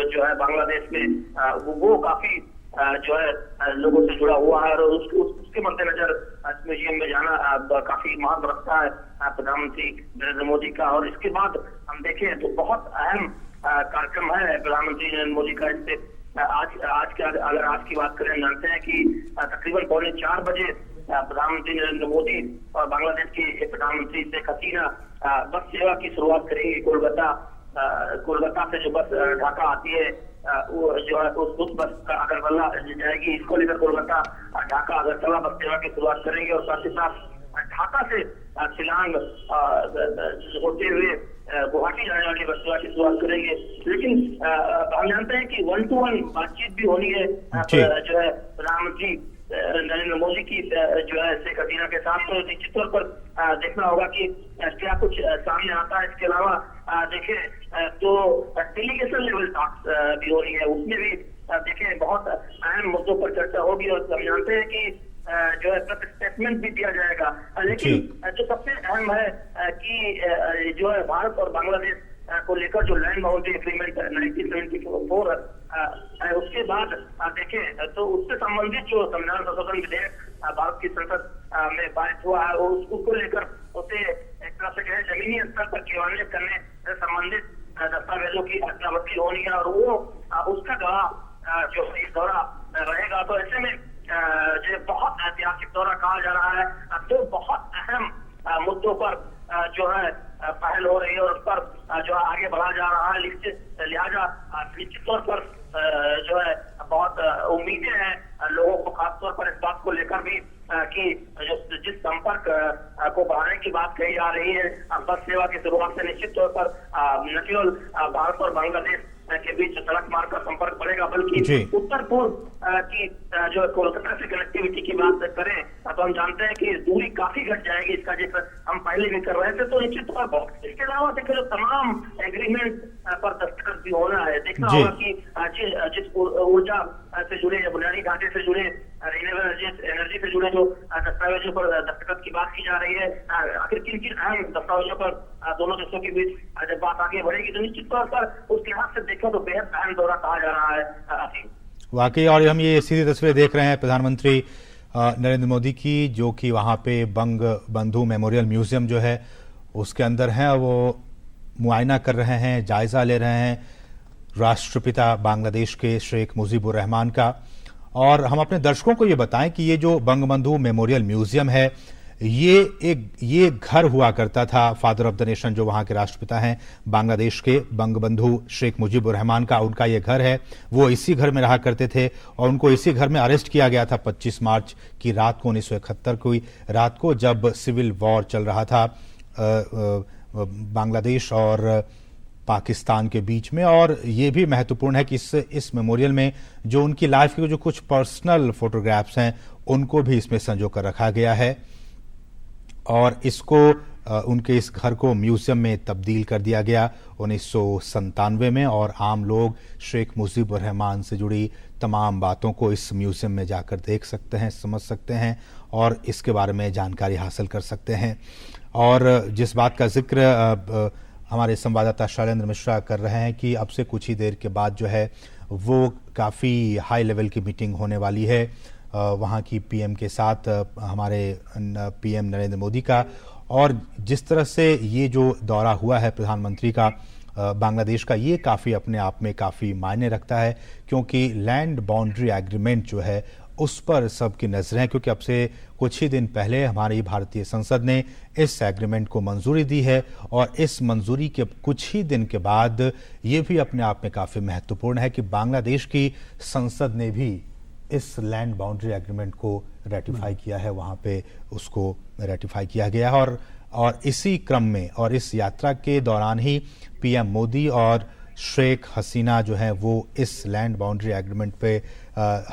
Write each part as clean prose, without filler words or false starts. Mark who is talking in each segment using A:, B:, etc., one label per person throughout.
A: जो है बांग्लादेश में वो काफी जो है लोगों से जुड़ा हुआ है, और उसके मद्देनजर इस म्यूजियम में जाना काफी महत्व रखता है प्रधानमंत्री नरेंद्र मोदी का। और इसके बाद हम देखें तो बहुत अहम कार्यक्रम है प्रधानमंत्री नरेंद्र मोदी का। इससे अगर आज की बात करें, जानते हैं कि तकरीबन 3:45 बजे प्रधानमंत्री नरेंद्र मोदी और बांग्लादेश की प्रधानमंत्री शेख हसीना बस सेवा की शुरुआत करेंगे। कोलकाता से जो बस ढाका आती है वो जो है उस बस अगरतला जाएगी। इसको लेकर कोलकाता ढाका अगरतला बस सेवा की शुरुआत करेंगे, और साथ ही साथ ढाका से शिलांग होते हुए गुवाहाटी जाने वाली बस सेवा की शुरुआत करेंगे। लेकिन हम जानते हैं कि 1-to-1 बातचीत भी होनी है जो है प्रधानमंत्री नरेंद्र मोदी की जो है शेख हसीना के साथ। तो निश्चित तौर पर देखना होगा कि क्या कुछ सामने आता है। इसके अलावा देखें तो डेलीगेशन लेवल टॉक्स भी हो रही है, उसमें भी देखें बहुत अहम मुद्दों पर चर्चा होगी। और हम जानते हैं कि जो है स्टेटमेंट भी दिया जाएगा। लेकिन जो सबसे अहम है कि जो है भारत और बांग्लादेश को लेकर जो लैंड बाउंड्री एग्रीमेंट 1974 है, उसके बाद देखें तो उससे संबंधित जो संविधान संशोधन विधेयक भारत की संसद में पारित हुआ है, उसको लेकर उसे एक तरह से कहे जमीनी स्तर पर क्रियान्वित करने से संबंधित दस्तावेजों की अदला-बदली होनी है, और वो उसका गवाह जो इस दौरा रहेगा। तो ऐसे में जो बहुत ऐतिहासिक दौरा कहा जा रहा है, तो बहुत अहम मुद्दों पर जो है पहल हो रही है और उस पर जो आगे बढ़ा जा रहा है। लिहाजा निश्चित तौर पर जो है बहुत उम्मीदें हैं लोगों को, खासतौर पर इस बात को लेकर भी कि जिस संपर्क को बढ़ाने की बात कही जा रही है बस सेवा की शुरुआत से, निश्चित तौर पर न केवल भारत और बांग्लादेश के बीच सड़क मार्ग का संपर्क बढ़ेगा, बल्कि उत्तर पूर्व की जो कोलकाता से कनेक्टिविटी की बात करें तो हम जानते हैं कि दूरी काफी घट जाएगी। इसका जिक्र हम पहले भी कर रहे थे। तो निश्चित तौर पर इसके अलावा देखिए जो तमाम एग्रीमेंट पर दस्तखत भी होना है। देखना होगा कि जिस ऊर्जा से जुड़े, बुनियादी ढांचे से जुड़े, रिन्यूएबल एनर्जी से जुड़े जो दस्तावेजों पर दस्तखत की बात की जा रही है, आखिर किन किन अहम दस्तावेजों पर दोनों देशों के बीच जब बात आगे बढ़ेगी तो निश्चित तौर पर उस लिहाज से देखो तो बेहद अहम दौरा कहा जा रहा है
B: वाकई। और हम ये सीधी तस्वीरें देख रहे हैं प्रधानमंत्री नरेंद्र मोदी की, जो कि वहां पे बंग बंधु मेमोरियल म्यूजियम जो है उसके अंदर है, वो मुआयना कर रहे हैं, जायजा ले रहे हैं राष्ट्रपिता बांग्लादेश के शेख मुजीबुर रहमान का। और हम अपने दर्शकों को ये बताएं कि ये जो बंगबंधु मेमोरियल म्यूजियम है, ये घर हुआ करता था फादर ऑफ द नेशन, जो वहां के राष्ट्रपिता हैं बांग्लादेश के बंगबंधु शेख मुजीबुर रहमान का, उनका ये घर है। वो इसी घर में रहा करते थे और उनको इसी घर में अरेस्ट किया गया था 25 मार्च की रात को, 1971 की रात को, जब सिविल वॉर चल रहा था बांग्लादेश और पाकिस्तान के बीच में। और ये भी महत्वपूर्ण है कि इस मेमोरियल में जो उनकी लाइफ के जो कुछ पर्सनल फोटोग्राफ्स हैं उनको भी इसमें संजो कर रखा गया है, और इसको उनके इस घर को म्यूजियम में तब्दील कर दिया गया 1997 में। और आम लोग शेख मुजीबुर रहमान से जुड़ी तमाम बातों को इस म्यूजियम में जाकर देख सकते हैं, समझ सकते हैं और इसके बारे में जानकारी हासिल कर सकते हैं। और जिस बात का जिक्र हमारे संवाददाता शैलेंद्र मिश्रा कर रहे हैं कि अब से कुछ ही देर के बाद जो है वो काफ़ी हाई लेवल की मीटिंग होने वाली है वहाँ की पीएम के साथ, हमारे पीएम नरेंद्र मोदी का। और जिस तरह से ये जो दौरा हुआ है प्रधानमंत्री का बांग्लादेश का, ये काफ़ी अपने आप में काफ़ी मायने रखता है, क्योंकि लैंड बाउंड्री एग्रीमेंट जो है उस पर सबकी नजरें हैं, क्योंकि अब से कुछ ही दिन पहले हमारी भारतीय संसद ने इस एग्रीमेंट को मंजूरी दी है। और इस मंजूरी के कुछ ही दिन के बाद ये भी अपने आप में काफ़ी महत्वपूर्ण है कि बांग्लादेश की संसद ने भी इस लैंड बाउंड्री एग्रीमेंट को रेटिफाई किया है, वहाँ पे उसको रेटिफाई किया गया है। और इसी क्रम में और इस यात्रा के दौरान ही पीएम मोदी और शेख हसीना जो है वो इस लैंड बाउंड्री एग्रीमेंट पे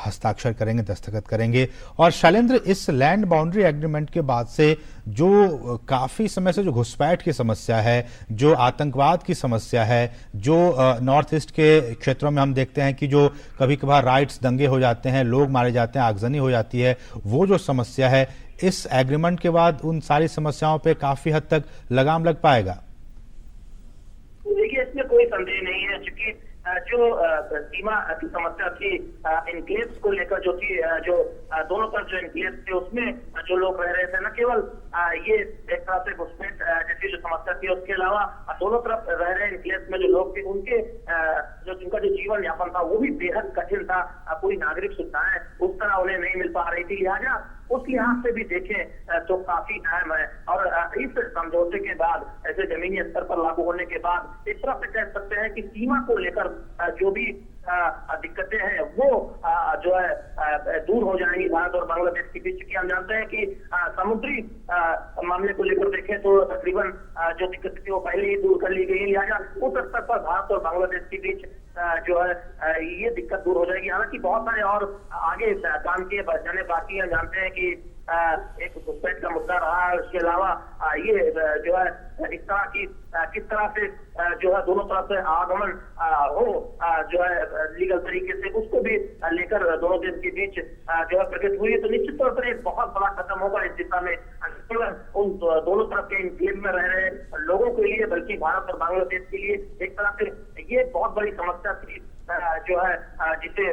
B: हस्ताक्षर करेंगे, दस्तखत करेंगे। और शैलेंद्र, इस लैंड बाउंड्री एग्रीमेंट के बाद से जो काफ़ी समय से जो घुसपैठ की समस्या है, जो आतंकवाद की समस्या है, जो नॉर्थ ईस्ट के क्षेत्रों में हम देखते हैं कि जो कभी कभार राइट्स दंगे हो जाते हैं, लोग मारे जाते हैं, आगजनी हो जाती है, वो जो समस्या है इस एग्रीमेंट के बाद उन सारी समस्याओं पे काफ़ी हद तक लगाम लग पाएगा।
A: देखिए, इसमें कोई संदेह नहीं है, क्योंकि जो सीमा की समस्या थी, इनक्लेव्स को लेकर जो थी, जो दोनों तरफ जो इनक्लेव्स थे उसमें जो लोग रह रहे थे, न केवल ये एक तरह से घुसपैठ जैसी जो समस्या थी, उसके अलावा दोनों तरफ रह रहे इनक्लेव्स में जो लोग थे उनके जिनका जो जीवन यापन था वो भी बेहद कठिन था। कोई नागरिक सुविधाएं उस तरह उन्हें नहीं मिल पा रही थी, लिहाजा उस लिहाज से भी देखें तो काफी अहम है। और इस समझौते के बाद, ऐसे जमीनी स्तर पर लागू होने के बाद एक तरह से कह सकते हैं कि सीमा को लेकर जो भी दिक्कतें हैं वो जो है दूर हो जाएंगी भारत और बांग्लादेश के बीच की। हम जानते हैं कि समुद्री मामले को लेकर देखें तो तकरीबन जो दिक्कतें थी वो पहले ही दूर कर ली गई, लिहाजा उस स्तर पर भारत और बांग्लादेश के बीच जो है ये दिक्कत दूर हो जाएगी। हालांकि बहुत सारे और आगे काम किए जाने बाकी है। जानते हैं कि एक घुसपैठ का मुद्दा रहा है, उसके अलावा ये जो है इस तरह की किस तरह से जो है दोनों तरफ से आगमन हो जो है लीगल तरीके से, उसको भी लेकर दोनों देश के बीच जो है प्रगति हुई है। तो निश्चित तौर पर एक बहुत बड़ा कदम होगा इस दिशा में, उन दोनों तरफ के इनक्लेव में रह रहे लोगों के लिए, बल्कि भारत और बांग्लादेश के लिए एक तरह से ये बहुत बड़ी समस्या थी जो है जिसे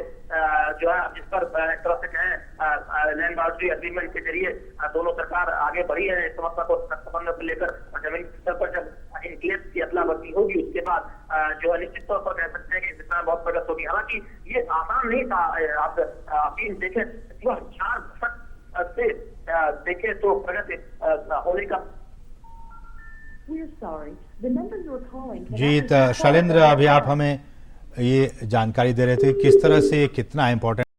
A: जो है जिस पर एक तरह से कहें लैंड बाउंड्री एग्रीमेंट के जरिए दोनों सरकार आगे बढ़ी है इस समस्या को करने को लेकर। जमीन स्तर पर जब इनक्लेव्स की अदला बदली होगी उसके बाद जो है निश्चित तौर पर कह सकते हैं कि जितना बहुत प्रगति होगी। हालांकि ये आसान नहीं था। आप अफीम देखें 4 दशक से देखें तो प्रगति होने का।
B: जी शैलेंद्र, अभी आप हमें ये जानकारी दे रहे थे किस तरह से कितना इम्पोर्टेंट